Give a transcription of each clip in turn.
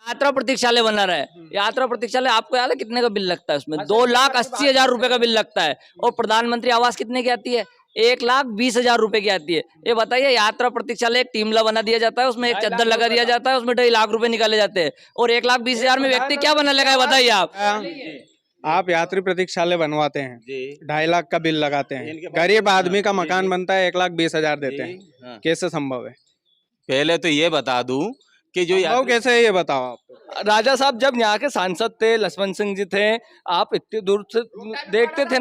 यात्रा प्रतीक्षालय बना रहा है। यात्रा प्रतीक्षालय आपको याद है कितने का बिल लगता है? उसमें 2,80,000 रुपए का बिल लगता है। और प्रधानमंत्री आवास कितने की आती है? 1,20,000 रुपए की आती है। ये बताइए, यात्रा प्रतीक्षालय एक टीमला बना दिया जाता है, उसमें एक चद्दर लगा दिया जाता है, उसमें 2.5 लाख रुपए निकाले जाते हैं, और 1,20,000 में व्यक्ति क्या बना लेगा बताइए आप यात्री प्रतीक्षालय बनवाते हैं, 2.5 लाख का बिल लगाते हैं, गरीब आदमी का मकान बनता है 1,20,000 देते हैं, कैसे संभव है? पहले तो ये बता दूं कि जो संभव कैसे है ये बताओ आप। राजा साहब जब यहाँ के सांसद थे, लक्ष्मण सिंह जी थे, आप इतनी दूर से देखते थे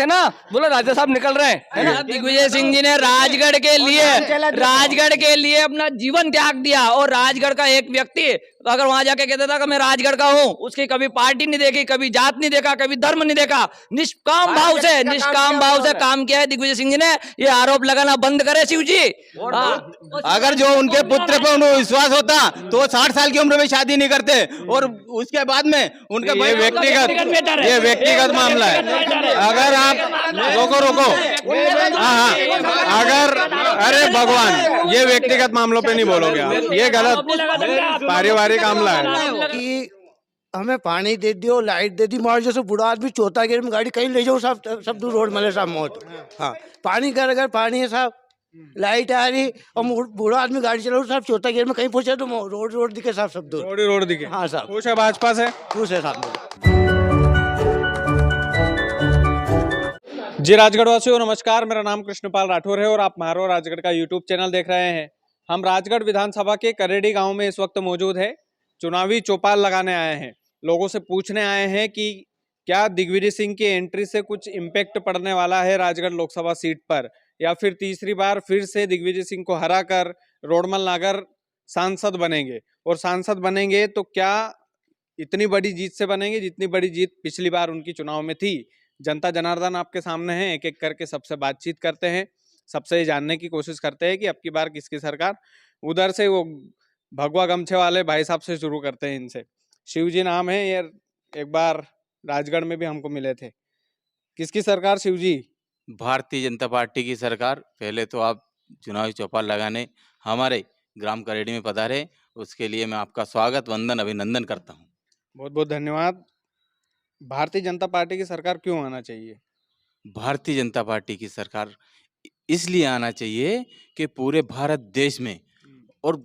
ना, बोलो राजा साहब निकल रहे हैं, है ना? दिग्विजय सिंह जी ने राजगढ़ के लिए अपना जीवन त्याग दिया, और राजगढ़ का एक व्यक्ति अगर वहां जाके कहता था कि मैं राजगढ़ का हूँ, उसकी कभी पार्टी नहीं देखी, कभी जात नहीं देखा, कभी धर्म नहीं देखा, निष्काम भाव से काम किया है दिग्विजय सिंह जी ने। ये आरोप लगाना बंद करे शिव जी। अगर जो उनके पुत्र पे उन्हें विश्वास होता तो 60 साल की उम्र में शादी नहीं करते, और उसके बाद में उनका ये व्यक्तिगत मामला है। अगर आप रोको हाँ, अगर अरे भगवान, ये व्यक्तिगत मामलों पे नहीं बोलोगे आप, ये गलत पारिवारिक मामला है। कि हमें पानी दे दियो, लाइट दे दी, मार जैसे बूढ़ा आदमी चौथा गियर में गाड़ी कहीं ले जाओ, सब दूर रोड मले साहब मौत। हाँ, पानी घर पानी है साहब, लाइट आ रही और बूढ़ा आदमी गाड़ी चला साहब, चौथा गियर में कहीं पहुंचे तो रोड दिखे साहब, सब दूर रोड दिखे। हाँ साहब, खुश है भाजपा से? खुश है साहब। जी राजगढ़ वासियों नमस्कार, मेरा नाम कृष्णपाल राठौर है और आप मारो राजगढ़ का यूट्यूब चैनल देख रहे हैं। हम राजगढ़ विधानसभा के करेडी गांव में इस वक्त मौजूद है। चुनावी चौपाल लगाने आए हैं, लोगों से पूछने आए हैं कि क्या दिग्विजय सिंह की एंट्री से कुछ इम्पैक्ट पड़ने वाला है राजगढ़ लोकसभा सीट पर, या फिर तीसरी बार फिर से दिग्विजय सिंह को हराकर रोडमल नागर सांसद बनेंगे, और सांसद बनेंगे तो क्या इतनी बड़ी जीत से बनेंगे जितनी बड़ी जीत पिछली बार उनकी चुनाव में थी। जनता जनार्दन आपके सामने है, एक एक करके सबसे बातचीत करते हैं, सबसे जानने की कोशिश करते हैं कि अब की बार किसकी सरकार। उधर से वो भगवा गमछे वाले भाई साहब से शुरू करते हैं, इनसे। शिव जी नाम है, ये एक बार राजगढ़ में भी हमको मिले थे। किसकी सरकार शिव जी? भारतीय जनता पार्टी की सरकार। पहले तो आप चुनावी चौपाल लगाने हमारे ग्राम करेडी में पधारे, उसके लिए मैं आपका स्वागत, वंदन, अभिनंदन करता हूँ। बहुत बहुत धन्यवाद। भारतीय जनता पार्टी की सरकार क्यों आना चाहिए? भारतीय जनता पार्टी की सरकार इसलिए आना चाहिए कि पूरे भारत देश में और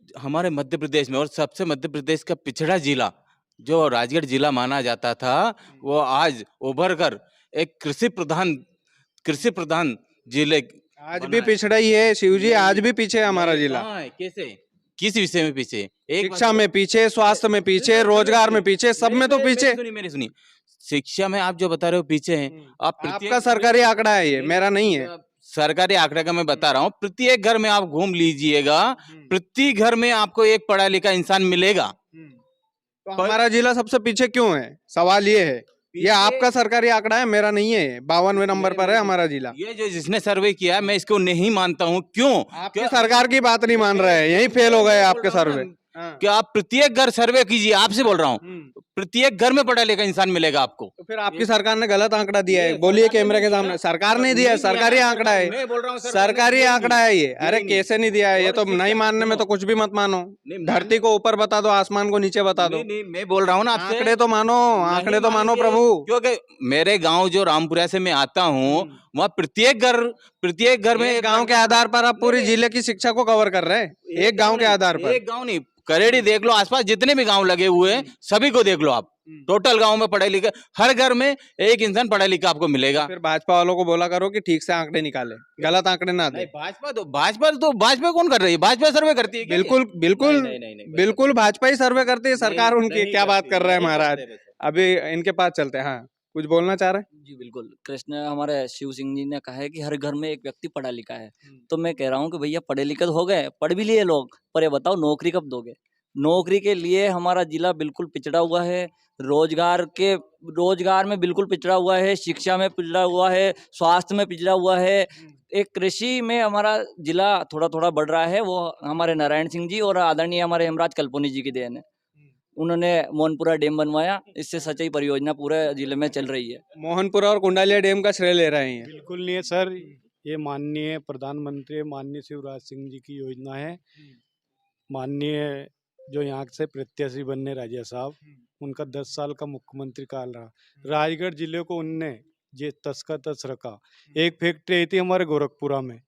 हमारे मध्य प्रदेश में, और सबसे मध्य प्रदेश का पिछड़ा जिला जो राजगढ़ जिला माना जाता था, वो आज उभर कर एक कृषि प्रधान जिले आज भी पिछड़ा ही है शिव जी, आज भी पीछे है हमारा जिला। कैसे, किस विषय में पीछे? शिक्षा में पीछे, स्वास्थ्य में पीछे, रोजगार में पीछे, सब में तो पीछे। मेरी सुनिए, शिक्षा में आप जो बता रहे हो पीछे हैं। आपका सरकारी आंकड़ा है ये, मेरा नहीं है। सरकारी आंकड़े का मैं बता रहा हूँ। प्रत्येक घर में आप घूम लीजिएगा, प्रति घर में आपको एक पढ़ा लिखा इंसान मिलेगा। तो हमारा जिला सबसे पीछे क्यों है? सवाल ये है। ये आपका सरकारी आंकड़ा है, मेरा नहीं है। 52वें नंबर पर है हमारा जिला। ये जो जिसने सर्वे किया मैं इसको नहीं मानता हूँ। क्यों? आपकी सरकार की बात नहीं मान रहे हैं, यही फेल हो गए आपके सर्वे। कि आप प्रत्येक घर सर्वे कीजिए, आपसे बोल रहा हूँ, प्रत्येक घर में पढ़ा लिखा इंसान मिलेगा आपको। तो फिर आपकी सरकार ने गलत आंकड़ा दिया है, बोलिए कैमरे के सामने। सरकार ने दिया है, सरकारी आंकड़ा है, मैं बोल रहा हूँ सरकारी आंकड़ा है ये। अरे कैसे नहीं दिया है? ये तो नहीं मानने में तो कुछ भी मत मानो। धरती को ऊपर बता दो, आसमान को नीचे बता दो। नहीं, मैं बोल रहा हूँ ना आपसे, आंकड़े तो मानो, आंकड़े तो मानो प्रभु। क्योंकि मेरे गांव जो रामपुरा से मैं आता हूँ, वहाँ प्रत्येक घर में गांव के आधार पर आप पूरी जिले की शिक्षा को कवर कर रहे हैं, एक गांव के आधार पर। एक गांव नहीं, करेडी देख लो, आसपास जितने भी गांव लगे हुए हैं सभी को देख लो आप। टोटल गांव में पढ़े लिखे, हर घर में एक इंसान पढ़ा लिखा आपको मिलेगा। फिर भाजपा वालों को बोला करो कि ठीक से आंकड़े निकाले, गलत आंकड़े ना दे। भाजपा कौन कर रही है? भाजपा सर्वे करती है। बिल्कुल भाजपा ही सर्वे करती है, सरकार उनकी। क्या बात कर रहे हैं महाराज? अभी इनके पास चलते हैं। हाँ, कुछ बोलना चाह रहे हैं? जी बिल्कुल, कृष्ण हमारे शिव सिंह जी ने कहा है कि हर घर में एक व्यक्ति पढ़ा लिखा है। तो मैं कह रहा हूँ कि भैया पढ़े लिखे तो हो गए, पढ़ भी लिए लोग, पर ये बताओ नौकरी कब दोगे? नौकरी के लिए हमारा जिला बिल्कुल पिछड़ा हुआ है, रोजगार में बिल्कुल पिछड़ा हुआ है, शिक्षा में पिछड़ा हुआ है, स्वास्थ्य में पिछड़ा हुआ है। एक कृषि में हमारा जिला थोड़ा थोड़ा बढ़ रहा है, वो हमारे नारायण सिंह जी और आदरणीय हमारे हेमराज कल्पोनी जी की देन है। उन्होंने मोहनपुरा डैम बनवाया, इससे सिंचाई परियोजना पूरे जिले में चल रही है। मोहनपुरा और कुंडालिया डैम का श्रेय ले रहे हैं? बिल्कुल नहीं है सर, ये माननीय प्रधानमंत्री माननीय शिवराज सिंह जी की योजना है। माननीय जो यहाँ से प्रत्याशी बनने राजा साहब, उनका 10 साल का मुख्यमंत्री काल रहा। राजगढ़ जिले को उनने जे तस का तस रखा। एक फैक्ट्री आई थी हमारे गोरखपुरा में,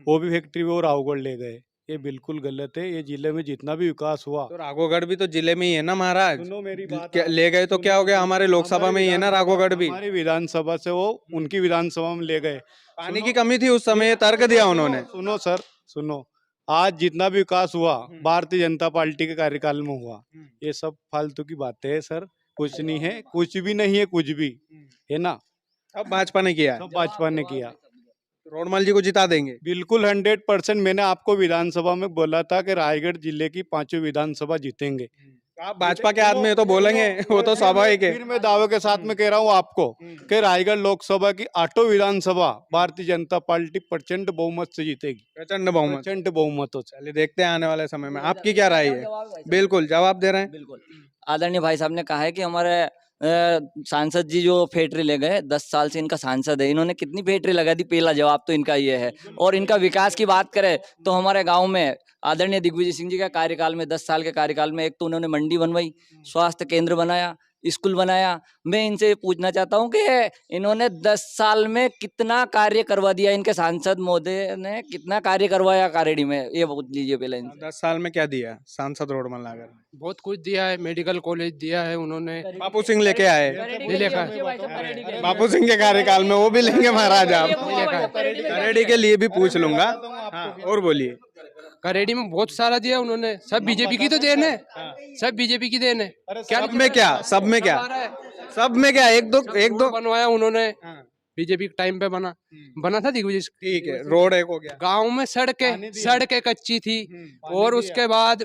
वो भी फैक्ट्री वो रावगढ़ ले गए। ये बिल्कुल गलत है। ये जिले में जितना भी विकास हुआ, तो राघोगढ़ भी तो जिले में ही है ना महाराज। सुनो मेरी बात, क्या ले गए तो क्या हो गया, हमारे लोकसभा में ही है ना राघोगढ़ भी। हमारी विधानसभा से वो उनकी विधानसभा में ले गए। पानी की कमी थी उस समय, ये तर्क दिया उन्होंने। सुनो सर, सुनो, आज जितना भी विकास हुआ भारतीय जनता पार्टी के कार्यकाल में हुआ। ये सब फालतू की बातें है सर, कुछ नहीं है, कुछ भी नहीं है, कुछ भी है ना। अब भाजपा ने किया है, सब भाजपा ने किया। रोडमल जी को जिता देंगे। बिल्कुल 100%। मैंने आपको विधानसभा में बोला था कि रायगढ़ जिले की 5 विधानसभा जीतेंगे। आप भाजपा के आदमी है तो बोलेंगे, वो तो स्वाभाविक है। फिर मैं दावे के साथ में कह रहा हूँ आपको कि रायगढ़ लोकसभा की 8 विधानसभा भारतीय जनता पार्टी प्रचंड बहुमत से जीतेगी। प्रचंड बहुमत। प्रचंड बहुमतों से। चलिए देखते हैं आने वाले समय में आपकी क्या राय है। बिल्कुल जवाब दे रहे हैं। बिल्कुल आदरणीय भाई साहब ने कहा है कि हमारे सांसद जी जो फैक्ट्री ले गए, 10 साल से इनका सांसद है, इन्होंने कितनी फैक्ट्री लगा दी, पहला जवाब तो इनका ये है। और इनका विकास की बात करें तो हमारे गांव में आदरणीय दिग्विजय सिंह जी का कार्यकाल में 10 साल के कार्यकाल में एक तो उन्होंने मंडी बनवाई, स्वास्थ्य केंद्र बनाया, स्कूल बनाया। मैं इनसे पूछना चाहता हूं कि इन्होंने 10 साल में कितना कार्य करवा दिया, इनके सांसद महोदय ने कितना कार्य करवाया कारेडी में, ये पूछ लीजिए पहले इनसे। 10 साल में क्या दिया सांसद रोडमल नागर ने? बहुत कुछ दिया है, मेडिकल कॉलेज दिया है उन्होंने। बापू सिंह लेके आए, लेकर बापू सिंह के कार्यकाल में वो भी लेंगे महाराज आप। करेडी के लिए भी पूछ लूंगा। हाँ, और बोलिए। करेडी में बहुत सारा दिया उन्होंने। सब बीजेपी की तो देन है, सब बीजेपी की देन है। सब में क्या, सब में क्या, सब में क्या, एक दो बनवाया उन्होंने, बीजेपी के टाइम पे बना था दिग्विजय। ठीक है, रोड एक हो गया। गांव में सड़कें कच्ची थी, और उसके बाद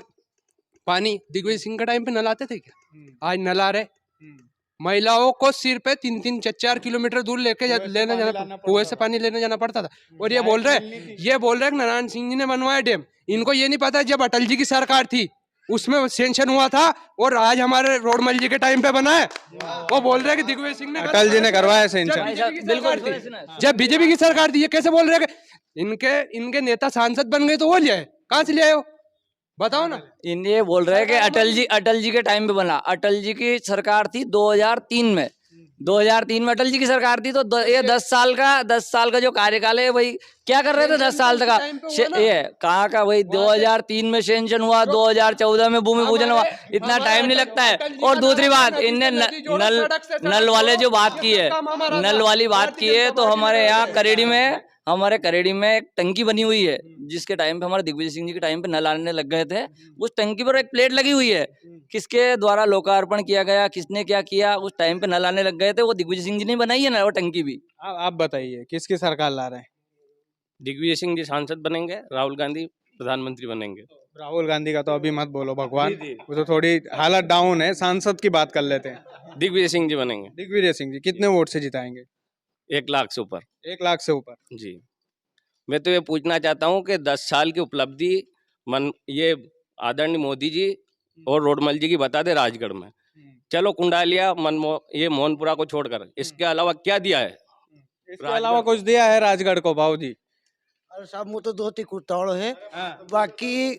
पानी दिग्विजय सिंह के टाइम पे नल आते थे क्या? आज नल आ रहे। महिलाओं को सिर पे 3-4 किलोमीटर दूर लेने जाना, कुएं से पानी लेने जाना पड़ता था। और ये बोल रहे कि नारायण सिंह जी ने बनवाया डैम। इनको ये नहीं पता जब अटल जी की सरकार थी उसमें सेंक्शन हुआ था, और आज हमारे रोडमल जी के टाइम पे बना है। वो बोल रहे हैं कि दिग्विजय सिंह ने, अटल जी ने करवाया सेंशन। जब बीजेपी की सरकार थी, ये कैसे बोल रहे हैं कि इनके नेता सांसद बन गए? तो वो ले आए, कहाँ से ले आए हो, बताओ ना। इन ये बोल रहे हैं कि अटल जी के टाइम पे बना। अटल जी की सरकार थी 2003 में, 2003 में अटल जी की सरकार थी। तो ये 10 साल का जो कार्यकाल है, वही क्या कर रहे थे 10 साल तक का? ये कहाँ का, वही 2003 में सेंक्शन हुआ, 2014 में भूमि पूजन हुआ, इतना टाइम नहीं लगता है। और दूसरी बात, इनने नल वाले जो बात की है, नल वाली बात की है, तो हमारे यहाँ करेडी में एक टंकी बनी हुई है, जिसके टाइम पे हमारे दिग्विजय सिंह जी के टाइम पे नल आने लग गए थे। उस टंकी पर एक प्लेट लगी हुई है, किसके द्वारा लोकार्पण किया गया, किसने क्या किया, उस टाइम पे नल आने लग गए थे, वो दिग्विजय सिंह जी ने बनाई है ना वो टंकी भी। आप बताइए किसकी सरकार ला रहे हैं? दिग्विजय सिंह जी सांसद बनेंगे, राहुल गांधी प्रधानमंत्री बनेंगे। राहुल गांधी का तो अभी मत बोलो भगवान, वो तो थोड़ी हालत डाउन है। सांसद की बात कर लेते हैं। दिग्विजय सिंह जी बनेंगे। दिग्विजय सिंह जी कितने वोट से जिताएंगे? 1 लाख से ऊपर। 1 लाख से ऊपर। जी, मैं तो ये पूछना चाहता हूँ कि 10 साल की उपलब्धि ये आदरणीय मोदी जी और रोडमल जी की बता दे राजगढ़ में। चलो कुंडालिया ये मोहनपुरा को छोड़कर इसके अलावा क्या दिया है? इसके अलावा कुछ दिया है राजगढ़ को भाऊ जी? अरे साहब मुँह तो 2 कुत्ताड़ है, बाकी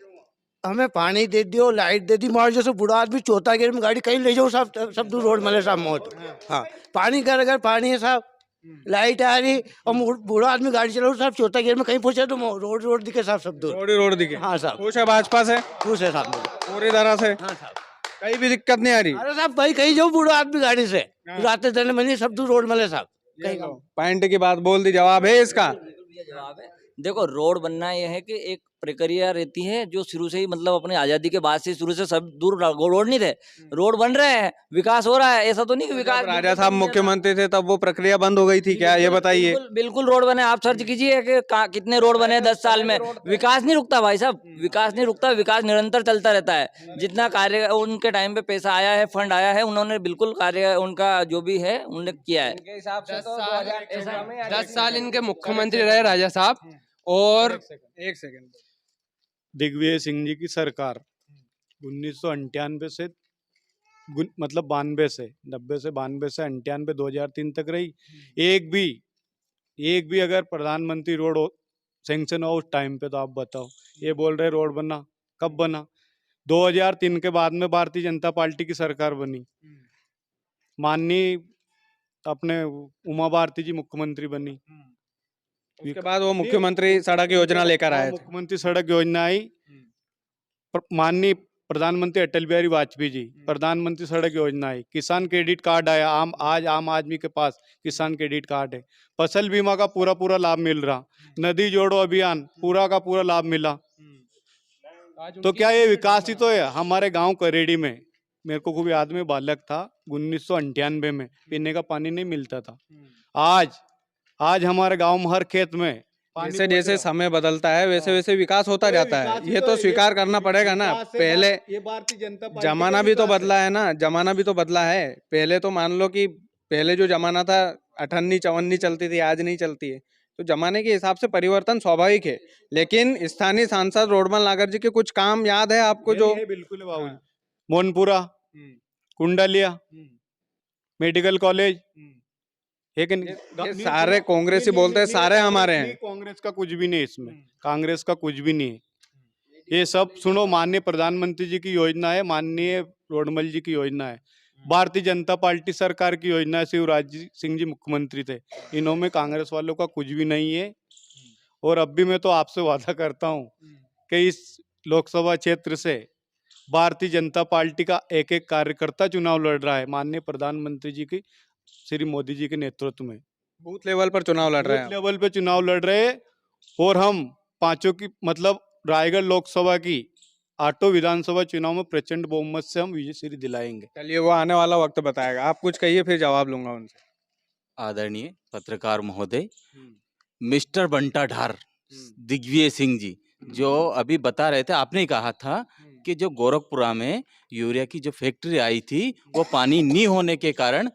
हमें पानी दे दियो, लाइट दे दी। मार जैसे बूढ़ा आदमी चौथा गियर में गाड़ी कहीं ले जाओ साहब, सब दूर रोड मले साहब मौत। हाँ, पानी का अगर पानी है साहब, लाइट आ रही और बूढ़ा आदमी गाड़ी चलाओ साहब, चौथा गियर में कहीं पहुंचे तो रोड दिखे साहब, सब दूर रोड दिखे। हाँ साहब, खुश है भाजपा से? खुश है साहब पूरी तरह से। हाँ साहब, कहीं भी दिक्कत नहीं आ रही। अरे साहब भाई कहीं जाओ बूढ़ा आदमी गाड़ी से, रात दिन में सब दूर रोड मले साहब। पॉइंट की बात बोल दी, जवाब है इसका। जवाब है, देखो रोड बनना यह है कि एक प्रक्रिया रहती है जो शुरू से ही, मतलब अपनी आजादी के बाद से शुरू से सब दूर रोड नहीं थे, रोड बन रहे हैं, विकास हो रहा है। ऐसा तो नहीं कि विकास, राजा साहब मुख्यमंत्री थे तब वो प्रक्रिया बंद हो गई थी क्या, ये बताइए। बिल्कुल रोड बने, आप सर्च कीजिए कि कितने रोड बने 10 साल में। विकास नहीं रुकता भाई साहब, विकास नहीं रुकता, विकास निरंतर चलता रहता है। जितना कार्य उनके टाइम पे पैसा आया है, फंड आया है, उन्होंने बिल्कुल कार्य उनका जो भी है उन्होंने किया है। 10 साल इनके मुख्यमंत्री रहे राजा साहब। और एक सेकंड, दिग्विजय सिंह जी की सरकार 1998 से मतलब 92 से 90 से 92 से 98 2003 तक रही। एक भी अगर प्रधानमंत्री रोड सैंक्शन हो उस टाइम पे, तो आप बताओ। ये बोल रहे रोड बना, कब बना? 2003 के बाद में भारतीय जनता पार्टी की सरकार बनी, माननीय अपने उमा भारती जी मुख्यमंत्री बनी। उसके बाद वो मुख्यमंत्री सड़क योजना लेकर आए थे। मुख्यमंत्री सड़क योजना आई, माननीय प्रधानमंत्री अटल बिहारी वाजपेयी जी प्रधानमंत्री सड़क योजना आई, किसान क्रेडिट कार्ड आया, आज आम आदमी के पास किसान क्रेडिट कार्ड है, फसल बीमा का पूरा लाभ मिल रहा, नदी जोड़ो अभियान पूरा का पूरा लाभ मिला। तो क्या ये विकास ही तो है? हमारे गांव करेड़ी में मेरे को कोई आदमी बालक था 1998 में पीने का पानी नहीं मिलता था। आज हमारे गांव में हर खेत में जैसे जैसे समय बदलता है वैसे वैसे विकास होता जाता है, ये तो स्वीकार करना पड़ेगा ना। पहले ये भारतीय जनता पार्टी जमाना भी तो बदला है ना, जमाना भी तो बदला है। पहले तो मान लो कि पहले जो जमाना था 58-54 चलती थी, आज नहीं चलती है, तो जमाने के हिसाब से परिवर्तन स्वाभाविक है। लेकिन स्थानीय सांसद रोडमल नागर जी के कुछ काम याद है आपको? जो बिल्कुल बाबू, मोनपुरा, कुंडालिया, मेडिकल कॉलेज, ये सारे कांग्रेसी बोलते हैं, सारे हमारे हैं। कांग्रेस का कुछ भी नहीं इसमें, कांग्रेस का कुछ भी नहीं है। ये सब सुनो, माननीय प्रधानमंत्री जी की योजना है, माननीय रोडमल जी की योजना है, भारतीय जनता पार्टी सरकार की योजना है, शिवराज सिंह जी मुख्यमंत्री थे, इन्होंने कांग्रेस वालों का कुछ भी नहीं है। और अब भी मैं तो आपसे वादा करता हूँ कि इस लोकसभा क्षेत्र से भारतीय जनता पार्टी का एक एक कार्यकर्ता चुनाव लड़ रहा है, माननीय प्रधानमंत्री जी की, श्री मोदी जी के नेतृत्व में बूथ लेवल पर चुनाव लड़ रहे हैं। बूथ लेवल पे चुनाव लड़ रहे हैं। और हम पांचों की मतलब रायगढ़ लोकसभा की 8 विधानसभा चुनाव में प्रचंड बहुमत से हम विजय श्री दिलाएंगे। चलिए, वो आने वाला वक्त बताएगा। आप कुछ कहिए, फिर जवाब लूंगा उनसे। आदरणीय पत्रकार महोदय, मिस्टर बंटा ढार दिग्विजय सिंह जी जो अभी बता रहे थे, आपने कहा था कि जो गोरखपुरा में यूरिया की जो फैक्ट्री आई थी वो पानी नहीं होने के कारण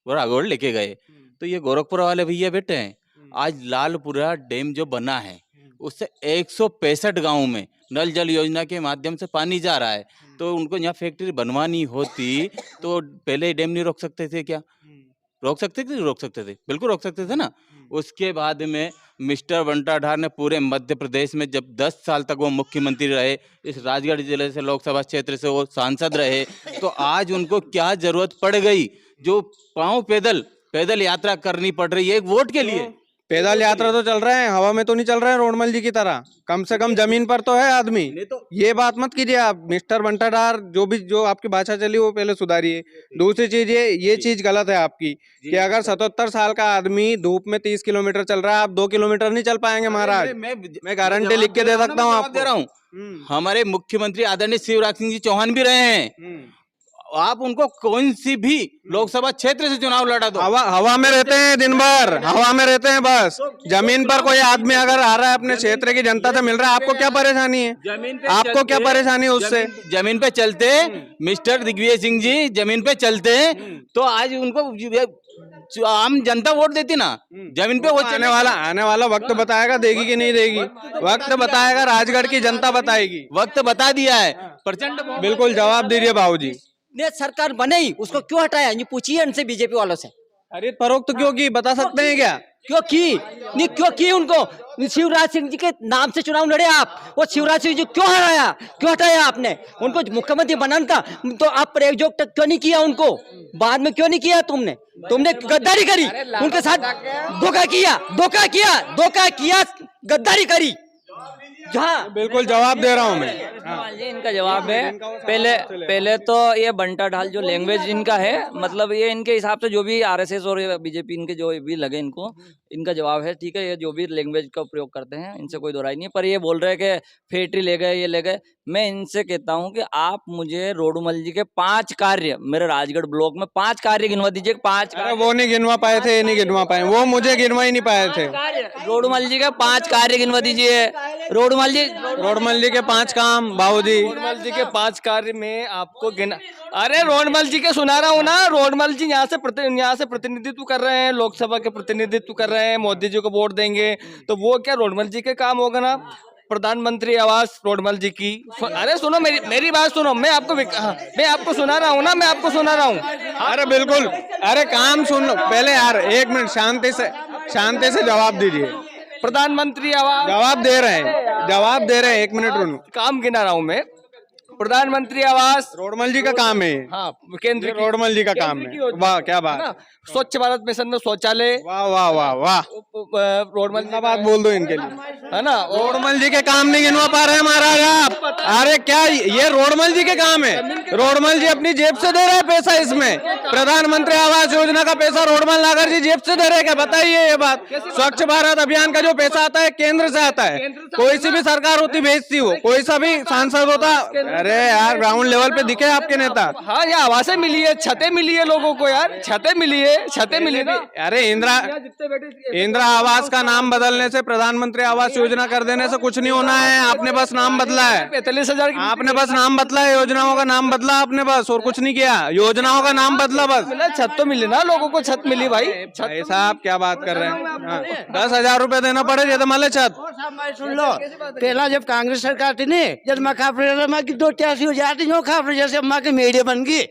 वो रागौड़ लेके गए। तो ये गोरखपुरा वाले भैया बैठे हैं, आज लालपुरा डैम जो बना है उससे 165 गांव में नल जल योजना के माध्यम से पानी जा रहा है। तो उनको यहाँ फैक्ट्री बनवानी होती तो पहले ही डैम नहीं रोक सकते थे क्या? रोक सकते थे, रोक सकते थे, बिल्कुल रोक सकते थे ना। उसके बाद में मिस्टर बंटा ढार ने पूरे मध्य प्रदेश में जब 10 साल तक वो मुख्यमंत्री रहे, इस राजगढ़ जिले से लोकसभा क्षेत्र से वो सांसद रहे, तो आज उनको क्या जरूरत पड़ गई जो पांव पैदल यात्रा करनी पड़ रही है एक वोट के लिए? पैदल यात्रा तो चल रहे हैं, हवा में तो नहीं चल रहे हैं रोडमल जी की तरह। कम से कम जमीन पर तो है आदमी। ये बात मत कीजिए आप। मिस्टर बंटा ढार, जो आपकी भाषा चली वो पहले सुधारिए। दूसरी चीज, ये चीज गलत है आपकी कि अगर 77 साल का आदमी धूप में 30 किलोमीटर चल रहा है, आप 2 किलोमीटर नहीं चल पाएंगे महाराज। मैं गारंटी लिख के दे सकता हूँ आपको। दे रहा हूँ। हमारे मुख्यमंत्री आदरणीय शिवराज सिंह जी चौहान भी रहे हैं। आप उनको कौन सी भी लोकसभा क्षेत्र से चुनाव लड़ा दो, हवा में रहते हैं, दिन भर हवा में रहते हैं। बस जमीन पर कोई आदमी अगर आ रहा है, अपने क्षेत्र की जनता से मिल रहा है, आपको क्या परेशानी है? आपको क्या परेशानी है उससे? जमीन पे चलते मिस्टर दिग्विजय सिंह जी, जमीन पे चलते तो आज उनको आम जनता वोट देती ना। जमीन पे वो आने वाला वक्त बताएगा, देगी कि नहीं देगी। वक्त बताएगा, राजगढ़ की जनता बताएगी। वक्त बता दिया है। प्रचंड बिल्कुल जवाब दीजिए बाबूजी। ने सरकार बने ही उसको क्यों हटाया? ये पूछिए इनसे, बीजेपी वालों से। खरीद फरोख्त क्यों की, बता सकते हैं क्या? क्यों की? नहीं क्यों की? उनको शिवराज सिंह जी के नाम से चुनाव लड़े आप, वो शिवराज सिंह जी क्यों हराया, क्यों हटाया आपने? उनको मुख्यमंत्री बनाना था तो आप प्रयोग क्यों नहीं किया उनको? बाद में क्यों नहीं किया? तुमने गद्दारी करी उनके साथ, धोखा किया, गद्दारी करी। हाँ बिल्कुल जवाब दे रहा हूँ मैं। ये इनका जवाब है। पहले तो ये बंटा ढाल जो लैंग्वेज इनका है, मतलब ये इनके हिसाब से जो भी आरएसएस और बीजेपी इनके जो भी लगे इनको, इनका जवाब है। ठीक है, ये जो भी लैंग्वेज का प्रयोग करते हैं इनसे कोई दोहराई नहीं है। पर ये बोल रहे हैं कि फैक्ट्री ले गए, ये ले गए। मैं इनसे कहता हूं कि आप मुझे रोडमल जी के 5 कार्य, मेरे राजगढ़ ब्लॉक में 5 कार्य गिनवा दीजिए। 5 कार्य वो नहीं गिनवा पाए थे, ये नहीं गिनवा पाए, वो मुझे गिनवा ही नहीं पाए थे। रोडमल जी के 5 कार्य गिनवा दीजिए। रोडमल जी के 5 काम बाबूजी। रोडमल जी के 5 कार्य में आपको गिना, अरे रोडमल जी के सुना रहा हूँ ना। रोडमल जी यहाँ से प्रतिनिधित्व कर रहे हैं, लोकसभा के प्रतिनिधित्व कर रहे हैं, मोदी जी को वोट देंगे तो वो क्या रोडमल जी के काम होगा ना? प्रधानमंत्री आवास रोडमल जी की। अरे सुनो, मेरी बात सुनो, मैं आपको सुना रहा हूँ ना, मैं आपको सुना रहा हूँ। अरे बिल्कुल, अरे काम सुन पहले यार, 1 मिनट शांति से जवाब दीजिए। प्रधानमंत्री आवास जवाब दे रहे हैं, 1 मिनट रुको। काम गिना रहा हूँ मैं। प्रधानमंत्री आवास, रोडमल जी का काम है ये। हाँ केंद्र ये की रोडमल जी का केंद्र काम की है। योजना वाह क्या है बात, ना। स्वच्छ भारत मिशन में शौचालय, वाह वाह वाह वाह, रोडमल जी बात बोल दो इनके लिए। है ना। और रोडमल जी के काम नहीं गिनवा पा रहे हैं महाराज आप। अरे क्या ये रोडमल जी के काम है? रोडमल जी अपनी जेब से दे रहे हैं पैसा इसमें। प्रधानमंत्री आवास योजना का पैसा रोडमल नागर जी जेब से दे रहे हैं क्या? बताइए ये बात। स्वच्छ भारत अभियान का जो पैसा आता है केंद्र से आता है। कोई सी भी सरकार होती भेजती हो, कोई सा भी सांसद होता। अरे यार ग्राउंड लेवल पे दिखे आपके नेता। हाँ ये आवासें मिली है, छतें मिली है लोगों को यार, छतें मिली है, छतें मिली ना। अरे इंदिरा आवास का नाम बदलने से, प्रधानमंत्री आवास योजना कर देने से कुछ नहीं होना है। आपने बस नाम बदला है, 45,000 की आपने बस नाम बदला है, योजनाओं का नाम बदला आपने बस, और कुछ नहीं किया। योजनाओं का नाम बदला बस। मिला, छत तो मिली ना लोगों को, छत मिली भाई। भाई साहब क्या बात कर रहे हैं? हाँ, 10,000 रुपए देना पड़े ये तो मले छत। और साहब मैं सुन लो, पहला जब कांग्रेस सरकार थी नी, जब मैं खा माँ की 2-83 हो जाती जो खा जैसे माँ की मीडिया बन गई।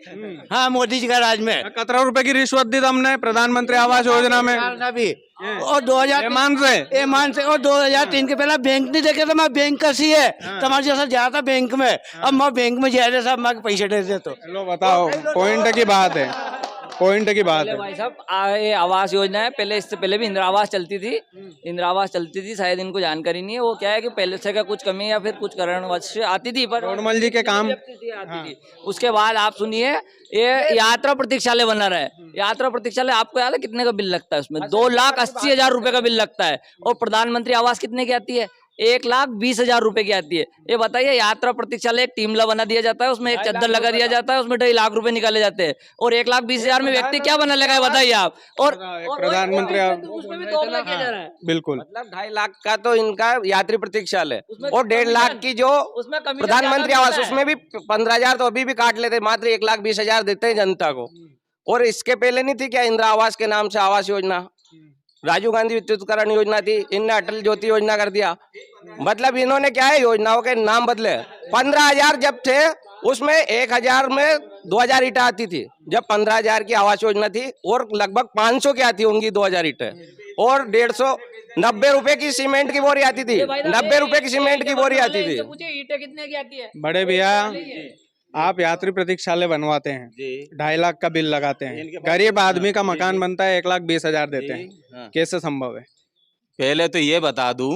हाँ मोदी जी का राज में 17 रुपए की रिश्वत दी हमने प्रधानमंत्री आवास योजना में। अभी और 2000 ईमान से और 2003 के पहले बैंक नहीं देखे तो मैं बैंक का सी है तुम्हारे जैसा जाता बैंक में। अब मैं बैंक में जा रहे साहब माँ के पैसे दे दे तो लो बताओ, पॉइंट की बात है, पॉइंट की बात है। भाई साहब ये आवास योजना है, पहले इससे पहले भी इंदिरा आवास चलती थी, इंदिरा आवास चलती थी, शायद इनको जानकारी नहीं है। वो क्या है कि पहले से का कुछ कमी या फिर कुछ कारणवश आती थी, पर रोडमल जी के काम आती थी। उसके बाद आप सुनिए, ये यात्रा प्रतीक्षालय बना रहा है। यात्रा प्रतीक्षालय आपको याद है कितने का बिल लगता है? उसमें 2,80,000 रुपए का बिल लगता है। और प्रधानमंत्री आवास कितने की आती है? 1,20,000 रुपए की आती है। ये बताइए, यात्रा प्रतीक्षालय एक टीमला बना दिया जाता है, उसमें एक चद्दर लगा दिया जाता है, उसमें 2.5 लाख रुपए निकाले जाते हैं, और 1,20,000 में व्यक्ति क्या बना लेगा बताइए आप। और प्रधानमंत्री उसमें भी 2 लाख किया जा रहा है। बिल्कुल, मतलब 2.5 लाख का तो इनका यात्री प्रतीक्षालय, और 1.5 लाख की जो उसमें कमीशन प्रधानमंत्री ज्यादा आवास, मिलता है। उसमें भी 15,000 तो अभी भी काट लेते, मात्र 1,20,000 देते हैं जनता को। और इसके पहले नहीं थी क्या इंदिरा आवास के नाम से आवास योजना? राजीव गांधी विद्युतीकरण योजना थी, इनने अटल ज्योति योजना कर दिया। मतलब इन्होंने क्या है, योजनाओं के नाम बदले। 15,000 जब थे उसमें 1,000 में 2,000 ईंटें आती थी, जब 15,000 की आवास योजना थी, और लगभग 500 की आती होंगी 2,000 ईंटें, और 190 रुपए की सीमेंट की बोरी आती थी, 90 रुपए की सीमेंट की बोरी आती थी। ईंटें कितने की आती है? बड़े भैया आप यात्री प्रतीक्षालय बनवाते हैं, 2.5 लाख का बिल लगाते हैं, गरीब आदमी का मकान बनता है 1,20,000 देते हैं, कैसे संभव है? पहले तो ये बता दूं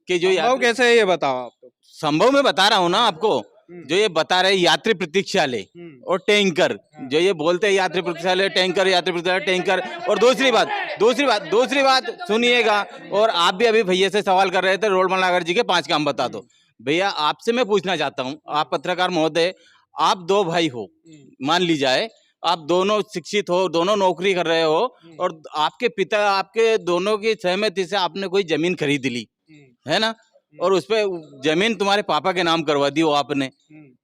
कि जो संभव कैसे है ये बताओ आप तो। संभव मैं बता रहा हूँ ना आपको, जो ये बता रहे यात्री प्रतीक्षालय और टैंकर, जो ये बोलते हैं यात्री प्रतीक्षालय टैंकर, यात्री प्रतीक्षालय टैंकर। और दूसरी बात सुनिएगा, और आप भी अभी भैया से सवाल कर रहे थे रोडमल नागर जी के 5 काम बता दो। भैया आपसे मैं पूछना चाहता हूँ, आप पत्रकार महोदय, आप 2 भाई हो, मान ली जाए आप दोनों शिक्षित हो, दोनों नौकरी कर रहे हो, और आपके पिता आपके दोनों की सहमति से आपने कोई जमीन खरीद ली है ना, और उस पे जमीन तुम्हारे पापा के नाम करवा दी हो आपने,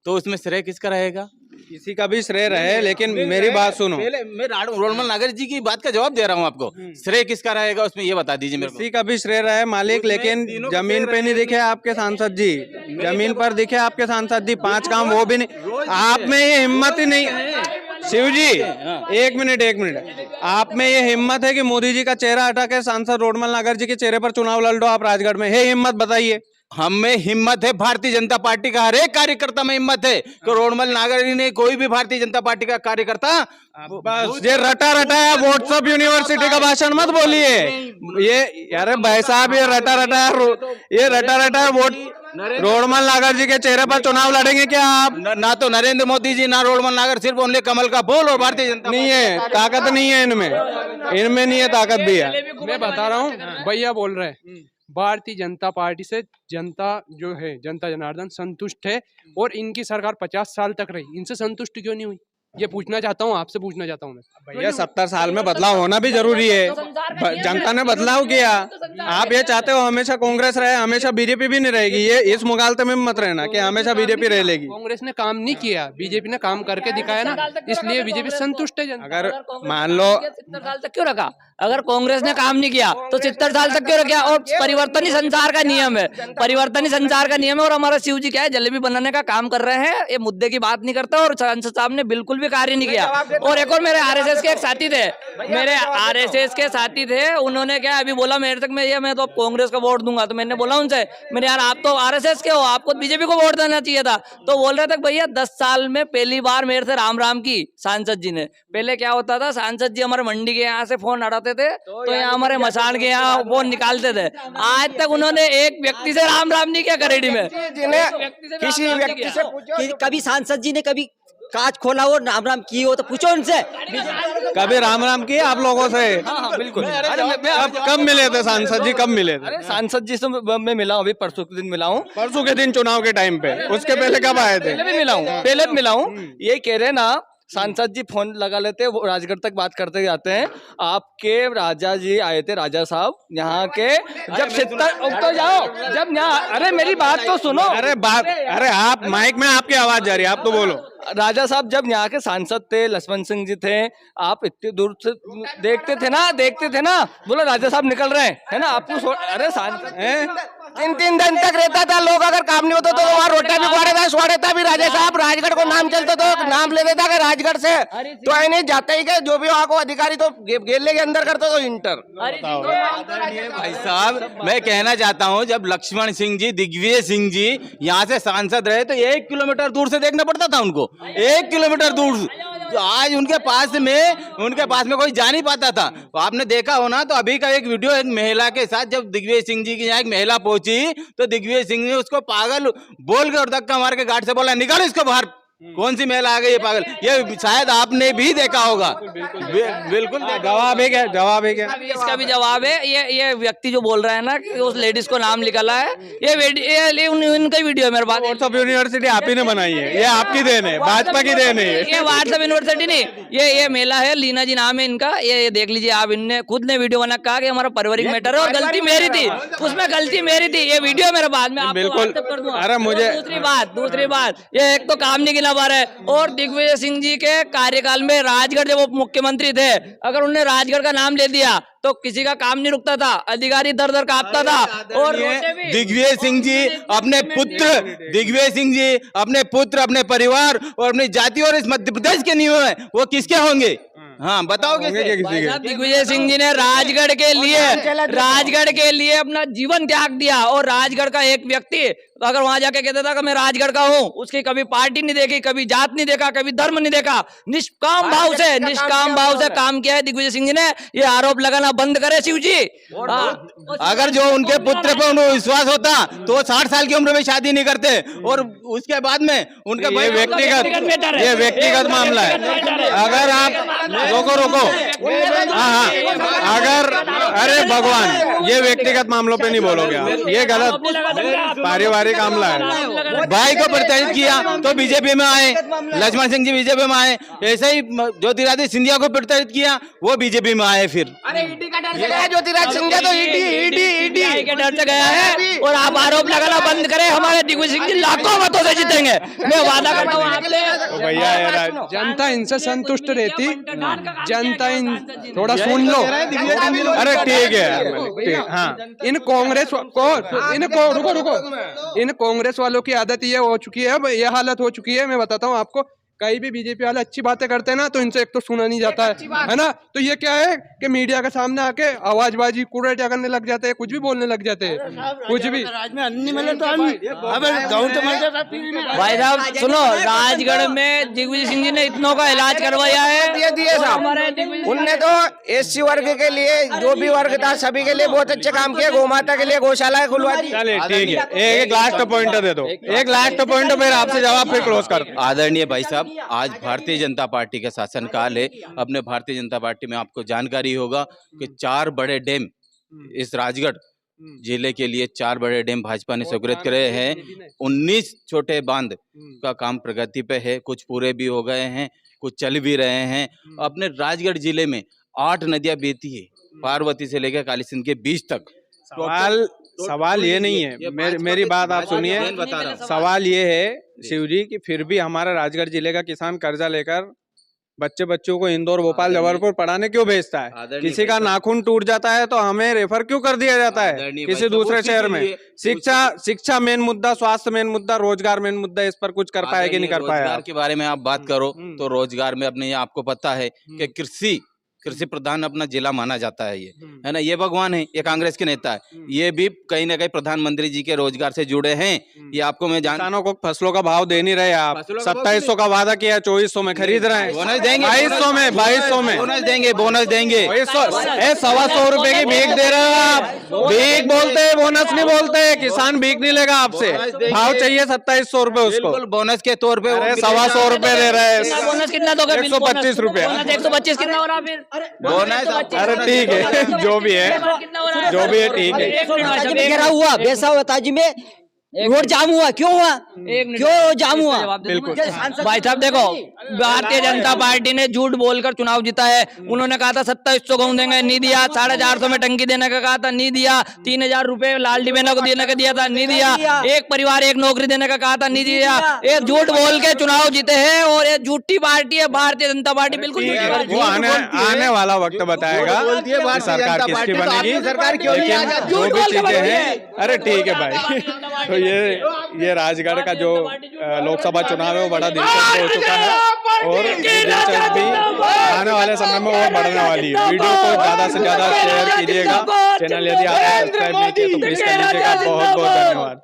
तो उसमें श्रेय किसका रहेगा? किसी का भी श्रेय रहे, लेकिन मेरी बात सुनो। पहले मैं रोडमल नागर जी की बात का जवाब दे रहा हूँ आपको। श्रेय किसका रहेगा उसमें ये बता दीजिए मेरे को। किसी का भी श्रेय रहे मालिक, लेकिन जमीन पे नहीं दिखे आपके सांसद जी, जमीन पर दिखे आपके सांसद जी, 5 काम वो भी नहीं। आप में ये हिम्मत ही नहीं, शिव जी एक मिनट, आप में ये हिम्मत है कि मोदी जी का चेहरा हटा के सांसद रोडमल नागर जी के चेहरे पर चुनाव लड़ लो आप राजगढ़ में? है हिम्मत? बताइए। हम में हिम्मत है, भारतीय जनता पार्टी का हर एक कार्यकर्ता में हिम्मत है कि रोडमल नागर जी ने, कोई भी भारतीय जनता पार्टी का कार्यकर्ता बस ये रटा रटाया व्हाट्सएप यूनिवर्सिटी का भाषण मत बोलिए। ये यार भाई साहब, ये रटा रटाया वोट रोडमल नागर जी के चेहरे पर चुनाव लड़ेंगे क्या आप? ना तो नरेंद्र मोदी जी, ना रोडमल नागर, सिर्फ ओनली कमल का फूल और भारतीय जनता नहीं है, ताकत नहीं है इनमें नहीं है ताकत भी है। मैं बता रहा हूँ, भैया बोल रहे हैं भारतीय जनता पार्टी से जनता जो है, जनता जनार्दन संतुष्ट है, और इनकी सरकार 50 साल तक रही, इनसे संतुष्ट क्यों नहीं हुई? ये पूछना चाहता हूँ, आपसे पूछना चाहता हूँ मैं। भैया 70 साल में बदलाव होना भी जरूरी है, जनता ने बदलाव किया। आप ये चाहते हो हमेशा कांग्रेस रहे, हमेशा बीजेपी भी नहीं रहेगी, ये इस मुगालते में मत रहना कि हमेशा बीजेपी रह लेगी। कांग्रेस ने काम नहीं किया, बीजेपी ने काम करके दिखाया ना, इसलिए बीजेपी संतुष्ट है। अगर मान लो 70 साल तक क्यों रखा? अगर कांग्रेस ने काम नहीं किया तो 70 साल तक क्यों रखा? और परिवर्तन ही संसार का नियम है, परिवर्तन ही संसार का नियम है। और हमारा शिव जी क्या है, जलेबी बनाने का काम कर रहे हैं, ये मुद्दे की बात नहीं करता, और सांसद साहब ने बिल्कुल भी भी कार्य नहीं किया। और एक और मेरे आरएसएस के एक साथी थे, मेरे आरएसएस के साथी थे, उन्होंने क्या अभी बोला मेरे तक मैं तो कांग्रेस का वोट दूंगा। तो मैंने बोला उनसे, मैंने यार आप तो आरएसएस के हो, आपको बीजेपी को वोट देना चाहिए था। तो बोल रहे थे भैया 10 साल में पहली बार मेरे से राम राम की सांसद जी ने। पहले क्या होता था, सांसद जी हमारे मंडी के यहाँ से फोन हटाते थे तो यहाँ हमारे मसान के यहाँ फोन निकालते थे। आज तक उन्होंने एक व्यक्ति से राम राम नहीं किया करेडी में, किसी व्यक्ति से कभी सांसद जी ने कभी कांच खोला हो राम राम की हो तो पूछो उनसे। कभी राम राम किए आप लोगों से? हाँ बिल्कुल। कब मिले थे सांसद जी, कब मिले थे? अरे सांसद जी से मैं मिला हूँ, अभी परसों के दिन मिला हूँ। परसों के दिन चुनाव के टाइम पे, उसके पहले कब आए थे? पहले भी मिला हूँ, पहले भी मिला हूँ। ये कह रहे ना सांसद जी फोन लगा लेते हैं, वो राजगढ़ तक बात करते जाते हैं। आपके राजा जी आए थे, राजा साहब यहाँ के, जब 70 तो जाओ जब यहाँ, अरे मेरी बात तो सुनो। अरे आप माइक में आपकी आवाज जा रही है, आप तो बोलो। राजा साहब जब यहाँ के सांसद थे, लक्ष्मण सिंह जी थे, आप इतनी दूर से देखते थे ना, बोलो राजा साहब निकल रहे हैं, है ना आपको। अरे सांसद 3 दिन तक रहता था, लोग अगर काम नहीं होता तो वहाँ रोटा भी स्वाड़ता भी। राजा साहब राजगढ़ को नाम चलता तो नाम ले देता कि राजगढ़ से, तो आई नहीं जाता ही कि जो भी वहाँ को अधिकारी तो गेले के अंदर करता तो इंटर। भाई साहब मैं कहना चाहता हूँ, जब लक्ष्मण सिंह जी, दिग्विजय सिंह जी यहाँ से सांसद रहे तो 1 किलोमीटर दूर से देखना पड़ता था उनको, 1 किलोमीटर दूर। तो आज उनके पास में कोई जा नहीं पाता था। तो आपने देखा हो ना, तो अभी का एक वीडियो, एक महिला के साथ जब दिग्विजय सिंह जी की यहाँ एक महिला पहुंची तो दिग्विजय सिंह ने उसको पागल बोल के और धक्का मार के गार्ड से बोला निकालो इसको बाहर। कौन सी महिला आ गई ये पागल, ये शायद आपने भी देखा होगा। बिल्कुल। जवाब है क्या? जवाब है क्या? इसका भी जवाब है। ये व्यक्ति जो बोल रहा है ना कि उस लेडीज को नाम निकाला है, ये उनका वीडियो है मेरे पास। व्हाट्सएप यूनिवर्सिटी आप ही ने बनाई है, ये आपकी देन है, भाजपा की देन है। ये व्हाट्सएप यूनिवर्सिटी नहीं, ये मेला है, लीना जी नाम है इनका। ये देख लीजिए आप, इनने खुद ने वीडियो बना कहा कि हमारा पारिवारिक मैटर है और गलती मेरी थी, उसमें गलती मेरी थी। ये वीडियो मेरे बाद में बिल्कुल कर दूंगा। अरे मुझे दूसरी बात, ये एक तो काम नहीं गिना पा रहे, और दिग्विजय सिंह जी के कार्यकाल में राजगढ़ जब वो मुख्यमंत्री थे, अगर उन्होंने राजगढ़ का नाम ले दिया तो किसी का काम नहीं रुकता था, अधिकारी दर दर कांपता था। और दिग्विजय सिंह जी अपने पुत्र, अपने परिवार और अपनी जाति और इस मध्य प्रदेश के नहीं हुए, वो किसके होंगे? हाँ बताओगे दिग्विजय सिंह जी ने राजगढ़ के लिए अपना जीवन त्याग दिया। और राजगढ़ का एक व्यक्ति अगर वहां जाके कहता था कि मैं राजगढ़ का हूँ, उसकी कभी पार्टी नहीं देखी, कभी जात नहीं देखा, कभी धर्म नहीं देखा, निष्काम भाव से काम किया है दिग्विजय सिंह जी ने। ये आरोप लगाना बंद करे शिव जी। अगर जो उनके पुत्र पे उनको विश्वास होता तो 60 साल की उम्र में शादी नहीं करते, और उसके बाद में उनका व्यक्तिगत मामला है। अगर आप रोको हाँ, अगर अरे भगवान, ये व्यक्तिगत मामलों पे नहीं बोलोगे आप, ये गलत पारिवारिक मामला है। भाई को प्रताड़ित किया तो बीजेपी में आए, लक्ष्मण सिंह जी बीजेपी में आए, ऐसे ही ज्योतिरादित्य सिंधिया को प्रताड़ित किया, वो बीजेपी में आए। फिर ज्योतिरादित्य सिंधिया तो ईडी के डर से गया है। और आप आरोप लगाना बंद करें, हमारे दिग्विजय सिंह जी लाखों मतों से जीतेंगे, मैं वादा करता हूँ आपसे। भैया जनता इनसे संतुष्ट रहती, जनता थोड़ा सुन लो। अरे ठीक है, हाँ। इन कांग्रेस वालों की आदत ये हो चुकी है, अब ये हालत हो चुकी है। मैं बताता हूँ आपको, कहीं भी बीजेपी वाले अच्छी बातें करते हैं ना तो इनसे एक तो सुना नहीं जाता है ना। तो ये क्या है कि मीडिया के सामने आके आवाजबाजी कुरेटिया करने लग जाते हैं, कुछ भी बोलने लग जाते हैं, कुछ भी। भाई साहब सुनो, राजगढ़ में दिग्विजय सिंह जी ने इतनों का इलाज करवाया है, उनने तो एससी वर्ग के लिए, जो भी वर्ग था सभी के लिए बहुत अच्छे काम किए। गौ माता के लिए गौशाला खुलवा दी। चलिए ठीक है, एक लास्ट पॉइंट दे दो, एक लास्ट पॉइंट फिर आपसे जवाब फिर क्लोज कर। आदरणीय भाई साहब, आज भारतीय जनता पार्टी का शासनकाल है। अपने भारतीय जनता पार्टी में आपको जानकारी होगा कि 4 बड़े डैम इस राजगढ़ जिले के लिए 4 बड़े डैम भाजपा ने स्वीकृत करे हैं। 19 छोटे बांध का काम प्रगति पे है, कुछ पूरे भी हो गए हैं, कुछ चल भी रहे हैं। अपने राजगढ़ जिले में 8 नदियां बहती है, पार्वती से लेकर काली सिंध के बीच तक। सवाल ये नहीं है, मेरी बात आप सुनिए। सवाल ये है शिव जी कि फिर भी हमारा राजगढ़ जिले का किसान कर्जा लेकर बच्चे बच्चों को इंदौर भोपाल जबलपुर पढ़ाने क्यों भेजता है? आदरणीय किसी का भाई साहब। नाखून टूट जाता है तो हमें रेफर क्यों कर दिया जाता है आदरणीय भाई किसी साहब, वो दूसरे उसी शहर के में? लिए- शिक्षा मेन मुद्दा, स्वास्थ्य मेन मुद्दा, रोजगार मेन मुद्दा, इस पर कुछ कर पाए कि नहीं कर पाए रोजगार आप? के बारे में आप बात करो हम्म। तो रोजगार में अपने यहाँ आपको पता है कि कृषि प्रधान अपना जिला माना जाता है, ये है ना। ये भगवान है, ये कांग्रेस के नेता है, ये भी कहीं ना कहीं प्रधानमंत्री जी के रोजगार से जुड़े हैं। ये आपको मैं जान किसानों को फसलों का भाव दे नहीं रहे आप। फसलों का भाव 2700 का वादा किया, 2400 में खरीद रहे हैं। बोनस देंगे, 2200 में 2200 में बोनस देंगे, बोनस देंगे। 125 रुपए की भीख दे रहे हो आप। भीख बोलते हैं, बोनस नहीं बोलते। किसान भीख नहीं लेगा आपसे, भाव चाहिए 2700 रुपए उसको। बिल्कुल बोनस के तौर पे अरे 125 रुपए दे रहे हैं। बोनस कितना दोगे? 125 रुपए। 125 कितना हो रहा फिर? बोनस अरे ठीक है, जो भी है, जो भी है, ठीक है। घेरा हुआ बेसा हुआ ताजी में रोड जाम हुआ, क्यों हुआ? क्यों जाम हुआ? बिल्कुल। भाई साहब देखो, भारतीय जनता पार्टी ने झूठ बोलकर चुनाव जीता है। उन्होंने कहा था 2700 गेहूं देंगे, नहीं दिया। 450 में टंकी देने का कहा था, नहीं दिया। 3000 रुपए लाल डिबेना को देने का दिया था, नहीं दिया। एक परिवार एक नौकरी देने का कहा था, नहीं दिया। एक झूठ बोल के चुनाव जीते हैं और ये झूठी पार्टी है भारतीय जनता पार्टी, बिल्कुल झूठी पार्टी वो है। आने वाला वक्त बताएगा कि सरकार किसकी बनेगी, लेकिन जो भी चीजें हैं। अरे ठीक है भाई, तो ये राजगढ़ का जो लोकसभा चुनाव है वो बड़ा दिलचस्प हो चुका है और दिलचस्पी आने वाले समय में और बढ़ने वाली है। वीडियो को ज्यादा से ज्यादा शेयर कीजिएगा। चैनल यदि आपने सब्सक्राइब नहीं किया तो प्लीज कर लीजिएगा। बहुत बहुत धन्यवाद।